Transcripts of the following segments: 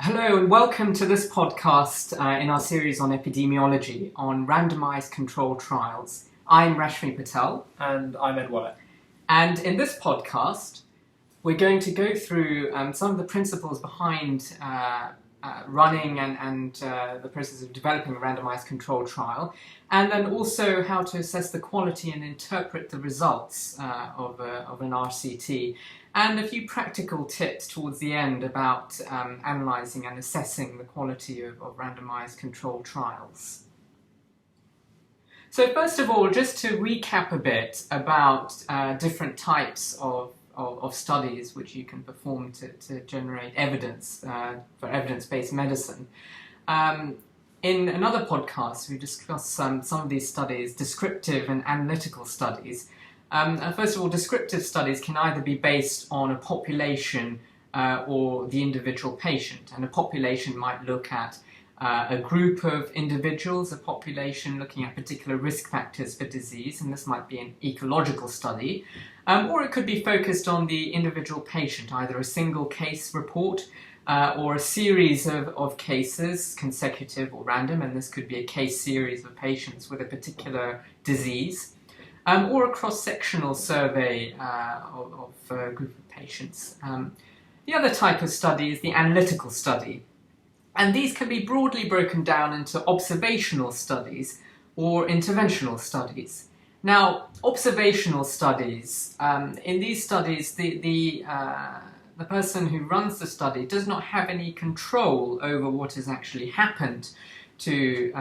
Hello and welcome to this podcast in our series on epidemiology on randomised controlled trials. I'm Rashmi Patel. And I'm Ed Wallach. And in this podcast, we're going to go through some of the principles behind running and the process of developing a randomised controlled trial, and then also how to assess the quality and interpret the results of an RCT. And a few practical tips towards the end about analysing and assessing the quality of randomised controlled trials. So first of all, just to recap a bit about different types of studies which you can perform to generate evidence for evidence-based medicine. In another podcast, we discussed some of these studies, descriptive and analytical studies. First of all, descriptive studies can either be based on a population or the individual patient. And a population might look at a group of individuals, a population looking at particular risk factors for disease, and this might be an ecological study. Or it could be focused on the individual patient, either a single case report or a series of cases, consecutive or random, and this could be a case series of patients with a particular disease. Or a cross-sectional survey of a group of patients. The other type of study is the analytical study. And these can be broadly broken down into observational studies or interventional studies. Now, observational studies, in these studies, the person who runs the study does not have any control over what has actually happened to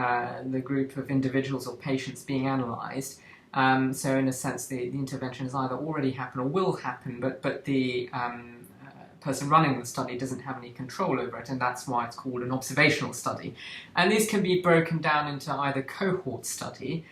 the group of individuals or patients being analysed. So in a sense, the intervention has either already happened or will happen, but the person running the study doesn't have any control over it, and that's why it's called an observational study. And these can be broken down into either cohort study,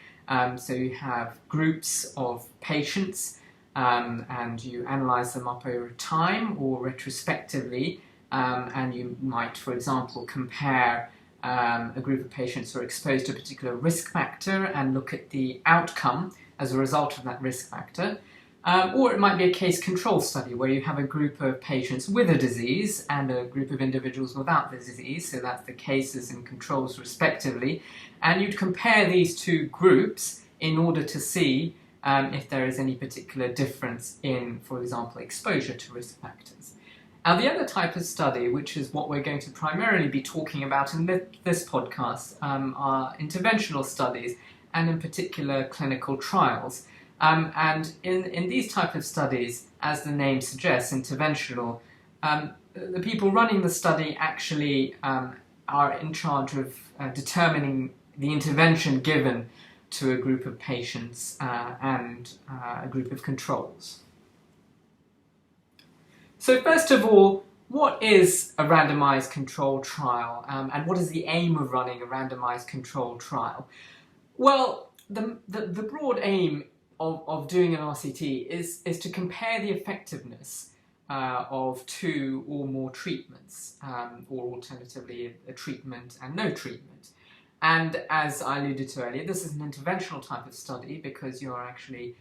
so you have groups of patients and you analyse them up over time or retrospectively, and you might, for example, compare a group of patients who are exposed to a particular risk factor and look at the outcome as a result of that risk factor. Or it might be a case control study where you have a group of patients with a disease and a group of individuals without the disease, so that's the cases and controls respectively, and you'd compare these two groups in order to see if there is any particular difference in, for example, exposure to risk factors. Now, the other type of study, which is what we're going to primarily be talking about in this podcast, are interventional studies, and in particular clinical trials. And in these type of studies, as the name suggests, interventional, the people running the study actually are in charge of determining the intervention given to a group of patients and a group of controls. So first of all, what is a randomised controlled trial, and what is the aim of running a randomised controlled trial? Well, the broad aim of doing an RCT is to compare the effectiveness of two or more treatments, or alternatively a treatment and no treatment. And as I alluded to earlier, this is an interventional type of study because you're actually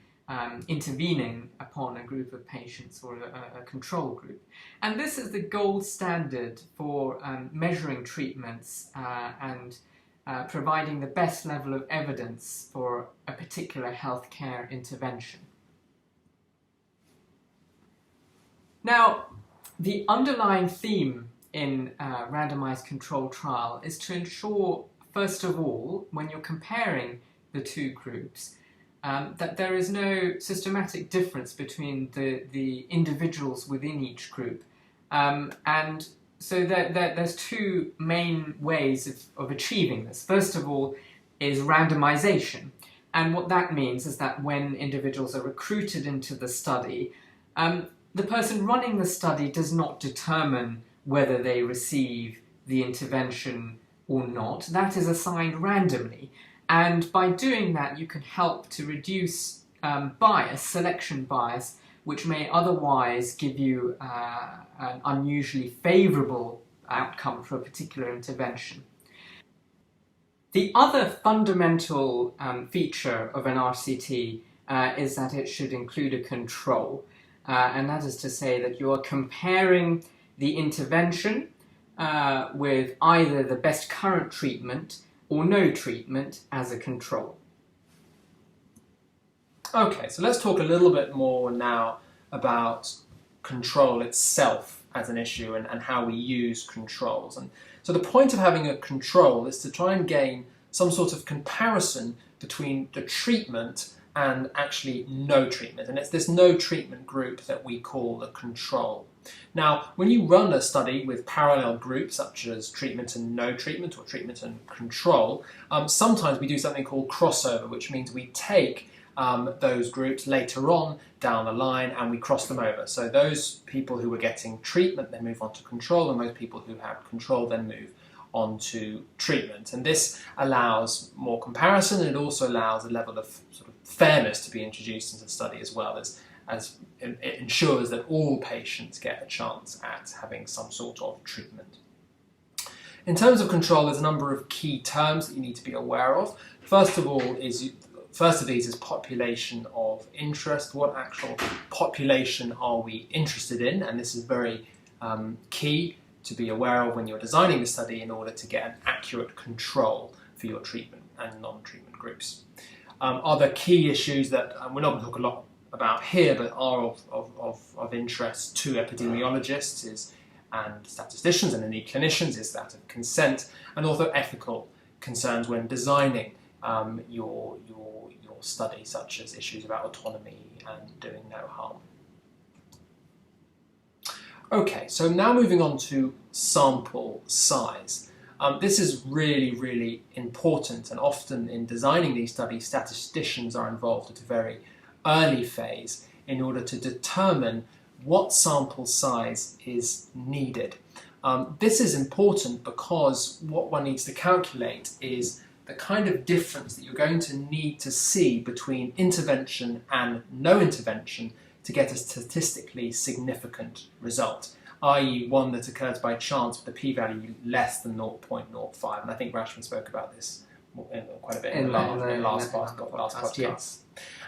intervening upon a group of patients or a control group. And this is the gold standard for measuring treatments and providing the best level of evidence for a particular healthcare intervention. Now, the underlying theme in a randomised controlled trial is to ensure, first of all, when you're comparing the two groups, that there is no systematic difference between the individuals within each group. And so there's two main ways of achieving this. First of all is randomisation. And what that means is that when individuals are recruited into the study, the person running the study does not determine whether they receive the intervention or not. That is assigned randomly. And by doing that, you can help to reduce bias, selection bias, which may otherwise give you an unusually favourable outcome for a particular intervention. The other fundamental feature of an RCT is that it should include a control, and that is to say that you are comparing the intervention with either the best current treatment or no treatment as a control. Okay, so let's talk a little bit more now about control itself as an issue and how we use controls. And so the point of having a control is to try and gain some sort of comparison between the treatment and actually no treatment. And it's this no treatment group that we call the control. Now, when you run a study with parallel groups such as treatment and no treatment or treatment and control, sometimes we do something called crossover, which means we take those groups later on down the line and we cross them over. So those people who were getting treatment then move on to control, and those people who had control then move on to treatment. And this allows more comparison, and it also allows a level of sort of fairness to be introduced into the study, as well as it ensures that all patients get a chance at having some sort of treatment. In terms of control, there's a number of key terms that you need to be aware of. First of these is population of interest. What actual population are we interested in? And this is very key to be aware of when you're designing the study in order to get an accurate control for your treatment and non-treatment groups. Other key issues that we're not going to talk a lot about here, but are of interest to epidemiologists and statisticians and indeed clinicians, is that of consent and also ethical concerns when designing your study, such as issues about autonomy and doing no harm. Okay, so now moving on to sample size. This is really, really important, and often in designing these studies, statisticians are involved at a very early phase in order to determine what sample size is needed. This is important because what one needs to calculate is the kind of difference that you're going to need to see between intervention and no intervention to get a statistically significant result, i.e. one that occurs by chance with a p-value less than 0.05. And I think Rashmi spoke about this quite a bit in the last podcast. Yes.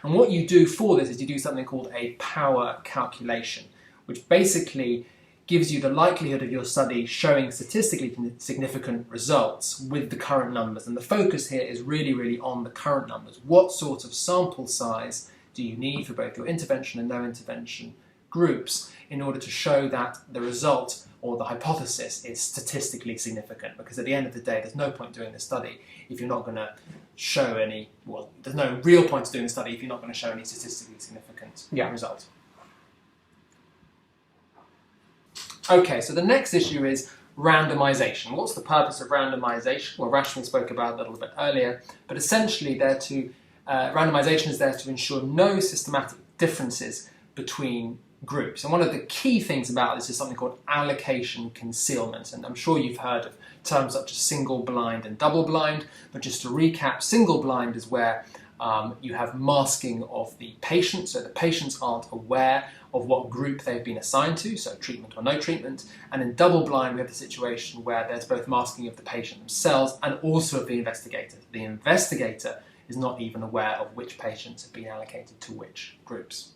And what you do for this is you do something called a power calculation, which basically gives you the likelihood of your study showing statistically significant results with the current numbers. And the focus here is really, really on the current numbers. What sort of sample size do you need for both your intervention and no intervention groups in order to show that the result or the hypothesis is statistically significant? Because at the end of the day, there's no point doing the study if you're not going to show any, well, there's no real point to doing the study if you're not going to show any statistically significant result. Okay, so the next issue is randomisation. What's the purpose of randomisation? Well, Rashmi spoke about that a little bit earlier, but essentially randomisation is there to ensure no systematic differences between groups. And one of the key things about this is something called allocation concealment. And I'm sure you've heard of terms such as single blind and double blind, but just to recap, single blind is where you have masking of the patient, so the patients aren't aware of what group they've been assigned to, so treatment or no treatment. And in double blind, we have the situation where there's both masking of the patient themselves and also of the investigator. The investigator is not even aware of which patients have been allocated to which groups.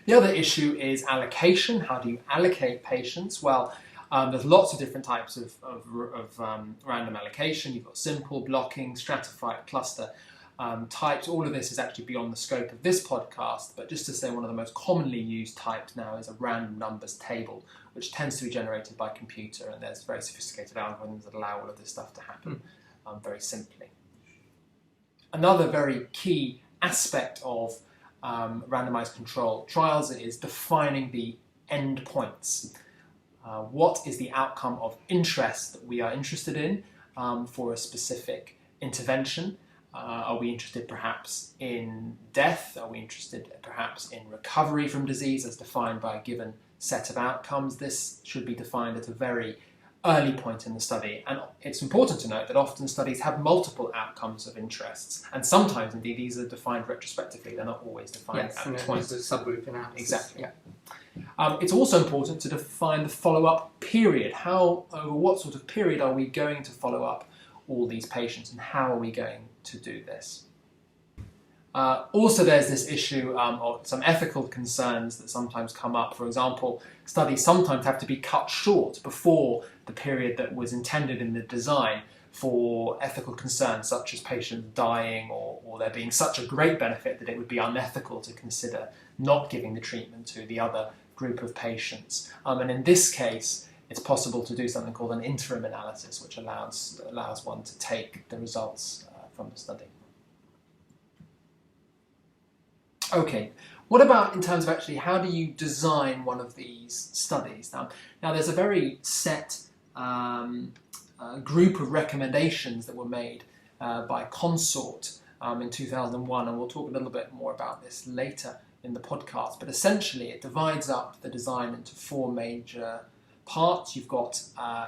The other issue is allocation. How do you allocate patients? Well, there's lots of different types of random allocation. You've got simple, blocking, stratified, cluster types. All of this is actually beyond the scope of this podcast, but just to say one of the most commonly used types now is a random numbers table, which tends to be generated by computer, and there's very sophisticated algorithms that allow all of this stuff to happen very simply. Another very key aspect of randomized control trials is defining the endpoints. What is the outcome of interest that we are interested in for a specific intervention? Are we interested perhaps in death? Are we interested perhaps in recovery from disease as defined by a given set of outcomes? This should be defined at a very early point in the study. And it's important to note that often studies have multiple outcomes of interests. And sometimes, indeed, these are defined retrospectively. They're not always defined at the point. It's a subgroup analysis. Exactly. Yeah. It's also important to define the follow-up period. Over what sort of period are we going to follow up all these patients, and how are we going to do this? Also, there's this issue of some ethical concerns that sometimes come up. For example, studies sometimes have to be cut short before the period that was intended in the design for ethical concerns such as patients dying or there being such a great benefit that it would be unethical to consider not giving the treatment to the other group of patients. And in this case, it's possible to do something called an interim analysis, which allows one to take the results from the study. Okay, what about in terms of actually how do you design one of these studies? Now there's a very set group of recommendations that were made by CONSORT in 2001, and we'll talk a little bit more about this later in the podcast. But essentially, it divides up the design into four major parts. You've got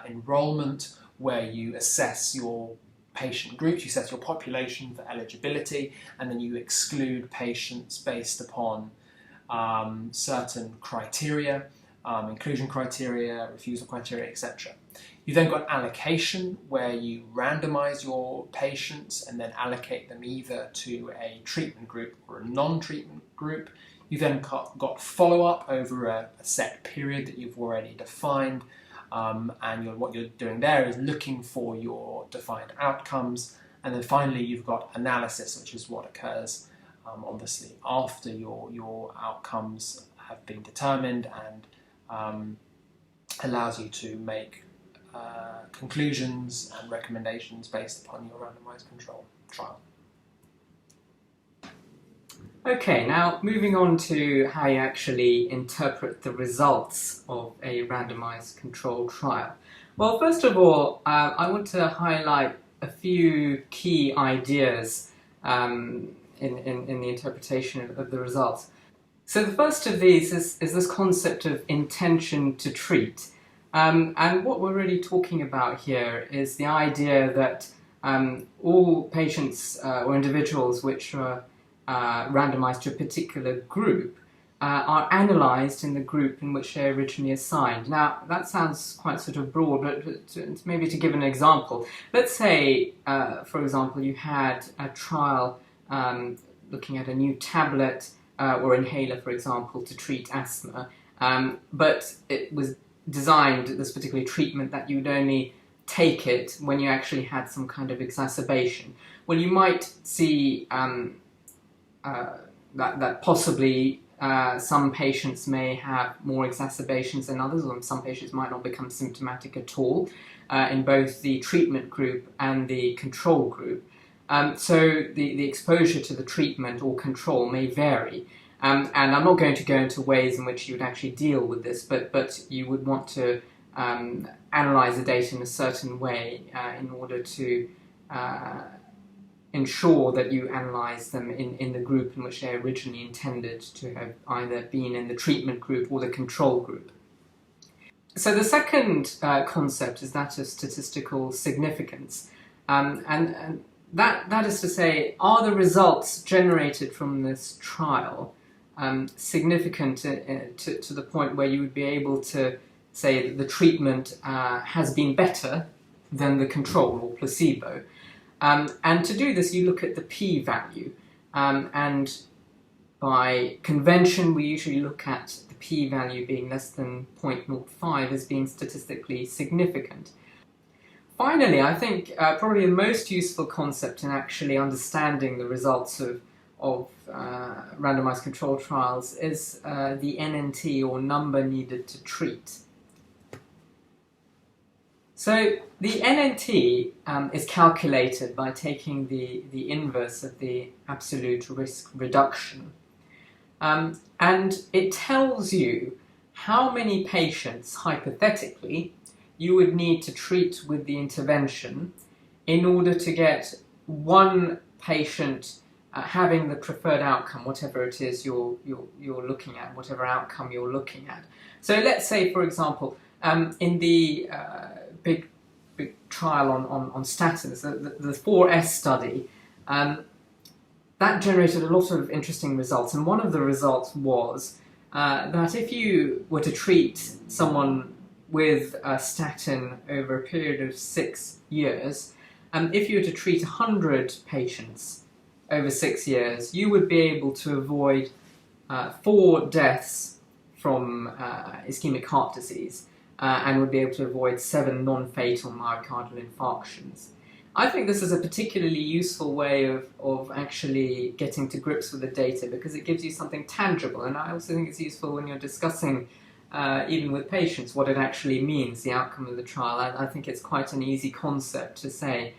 enrollment, where you assess your patient groups, you assess your population for eligibility, and then you exclude patients based upon certain criteria, inclusion criteria, refusal criteria, etc. You've then got allocation, where you randomise your patients and then allocate them either to a treatment group or a non-treatment group. You've then got follow-up over a set period that you've already defined, and what you're doing there is looking for your defined outcomes. And then finally, you've got analysis, which is what occurs obviously after your outcomes have been determined and allows you to make conclusions and recommendations based upon your randomised control trial. Okay, now moving on to how you actually interpret the results of a randomised control trial. Well, first of all, I want to highlight a few key ideas in the interpretation of the results. So the first of these is this concept of intention to treat. And what we're really talking about here is the idea that all patients or individuals which are randomised to a particular group are analysed in the group in which they're originally assigned. Now, that sounds quite sort of broad, but maybe to give an example. Let's say, for example, you had a trial looking at a new tablet or inhaler, for example, to treat asthma, but it was designed, this particular treatment, that you would only take it when you actually had some kind of exacerbation. Well, you might see that possibly some patients may have more exacerbations than others, or some patients might not become symptomatic at all in both the treatment group and the control group. So the exposure to the treatment or control may vary. And I'm not going to go into ways in which you would actually deal with this, but you would want to analyse the data in a certain way in order to ensure that you analyse them in the group in which they originally intended to have either been in the treatment group or the control group. So the second concept is that of statistical significance. And that is to say, are the results generated from this trial significant to the point where you would be able to say that the treatment has been better than the control or placebo? And to do this, you look at the p-value. And by convention, we usually look at the p-value being less than 0.05 as being statistically significant. Finally, I think probably the most useful concept in actually understanding the results of randomized control trials is the NNT, or number needed to treat. So the NNT is calculated by taking the inverse of the absolute risk reduction. And it tells you how many patients, hypothetically, you would need to treat with the intervention in order to get one patient having the preferred outcome, whatever it is you're looking at, whatever outcome you're looking at. So let's say, for example, in the big trial on statins, the 4S study, that generated a lot of interesting results. And one of the results was that if you were to treat someone with a statin over a period of 6 years, if you were to treat 100 patients over 6 years, you would be able to avoid 4 deaths from ischemic heart disease and would be able to avoid 7 non-fatal myocardial infarctions. I think this is a particularly useful way of actually getting to grips with the data because it gives you something tangible, and I also think it's useful when you're discussing even with patients what it actually means, the outcome of the trial. I think it's quite an easy concept to say.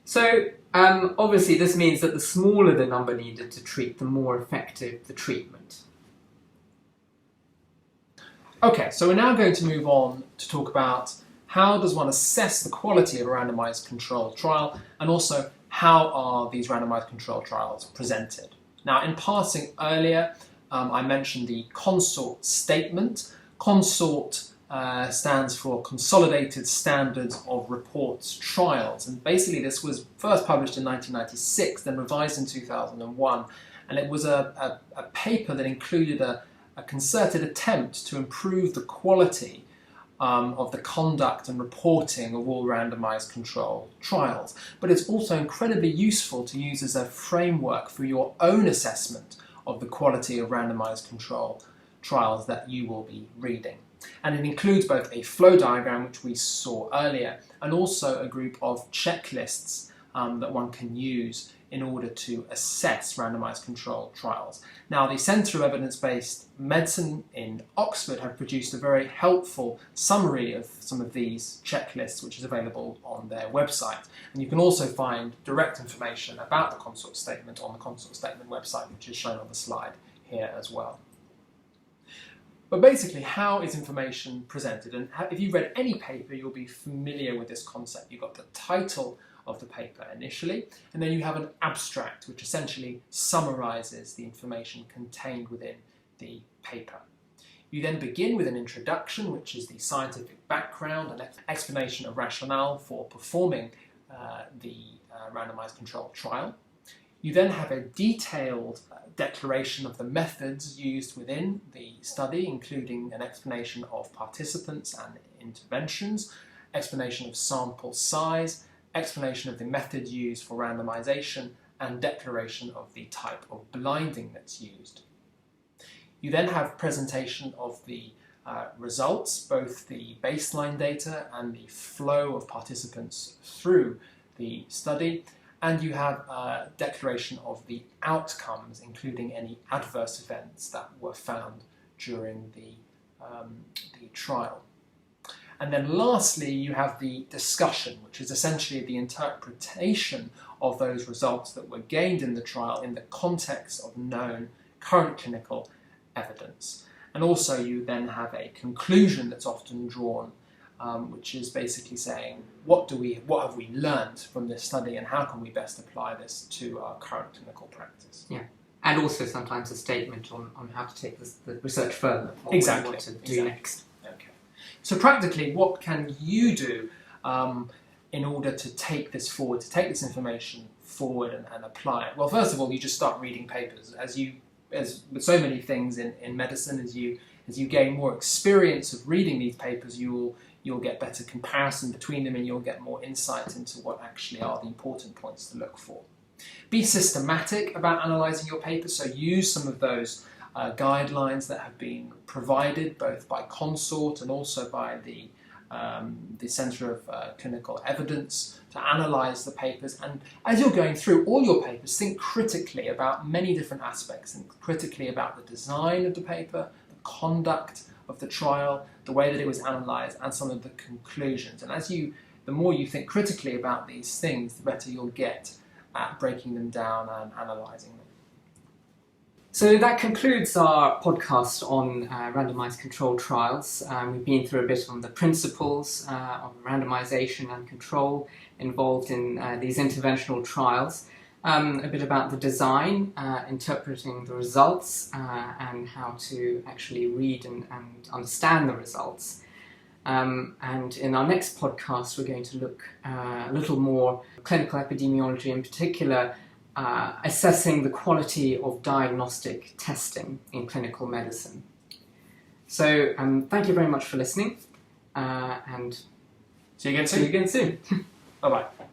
So obviously this means that the smaller the number needed to treat, the more effective the treatment. Okay, so we're now going to move on to talk about how does one assess the quality of a randomised controlled trial, and also how are these randomised controlled trials presented. Now, in passing earlier, I mentioned the CONSORT statement. CONSORT stands for Consolidated Standards of Reports Trials, and basically this was first published in 1996, then revised in 2001, and it was a paper that included a concerted attempt to improve the quality of the conduct and reporting of all randomised controlled trials. But it's also incredibly useful to use as a framework for your own assessment of the quality of randomised controlled trials that you will be reading. And it includes both a flow diagram, which we saw earlier, and also a group of checklists that one can use in order to assess randomised controlled trials. Now, the Centre of Evidence-Based Medicine in Oxford have produced a very helpful summary of some of these checklists, which is available on their website. And you can also find direct information about the CONSORT statement on the CONSORT statement website, which is shown on the slide here as well. But basically, how is information presented? And if you've read any paper, you'll be familiar with this concept. You've got the title of the paper initially, and then you have an abstract which essentially summarises the information contained within the paper. You then begin with an introduction, which is the scientific background and explanation of rationale for performing the randomised controlled trial. You then have a detailed declaration of the methods used within the study, including an explanation of participants and interventions, explanation of sample size, explanation of the method used for randomisation, and declaration of the type of blinding that's used. You then have presentation of the results, both the baseline data and the flow of participants through the study, and you have a declaration of the outcomes, including any adverse events that were found during the trial. And then lastly, you have the discussion, which is essentially the interpretation of those results that were gained in the trial in the context of known current clinical evidence. And also you then have a conclusion that's often drawn, which is basically saying, what have we learned from this study and how can we best apply this to our current clinical practice? Yeah. And also sometimes a statement on how to take the research further. Exactly. What to do next. Okay. So practically, what can you do in order to take this forward, to take this information forward and apply it? Well, first of all, you just start reading papers. As with so many things in medicine, as you gain more experience of reading these papers, you'll get better comparison between them and you'll get more insight into what actually are the important points to look for. Be systematic about analysing your papers, so use some of those guidelines that have been provided both by CONSORT and also by the Centre of Clinical Evidence to analyse the papers. And as you're going through all your papers, think critically about many different aspects. Think critically about the design of the paper, the conduct of the trial, the way that it was analysed, and some of the conclusions. And the more you think critically about these things, the better you'll get at breaking them down and analysing them. So that concludes our podcast on randomised controlled trials. We've been through a bit on the principles of randomisation and control involved in these interventional trials, a bit about the design, interpreting the results, and how to actually read and understand the results. And in our next podcast, we're going to look a little more clinical epidemiology, in particular, assessing the quality of diagnostic testing in clinical medicine. So thank you very much for listening, and See you again soon. See you again soon. Bye-bye.